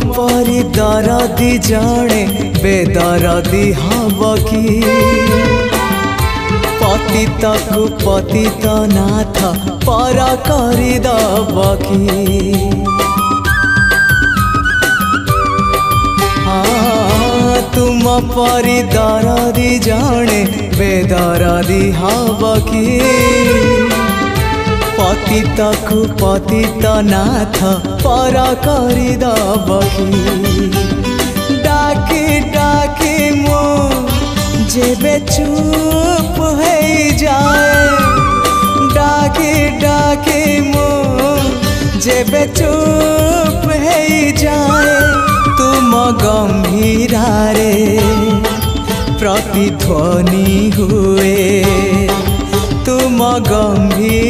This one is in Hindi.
परी दरदी जड़े बेदरदी हब कि पतित को पतित नाथ पर करदब कि तुम परी दरदी जड़े बेदरदी हब कि पतित को पतित नाथ पर करदब कि डाकी डाकी मो जेबे चुप हो जाए डाकी डाकी मो जेबे चुप हो जाए तुम गंभीरारे प्रतिध्वनि हुए तुम गंभीर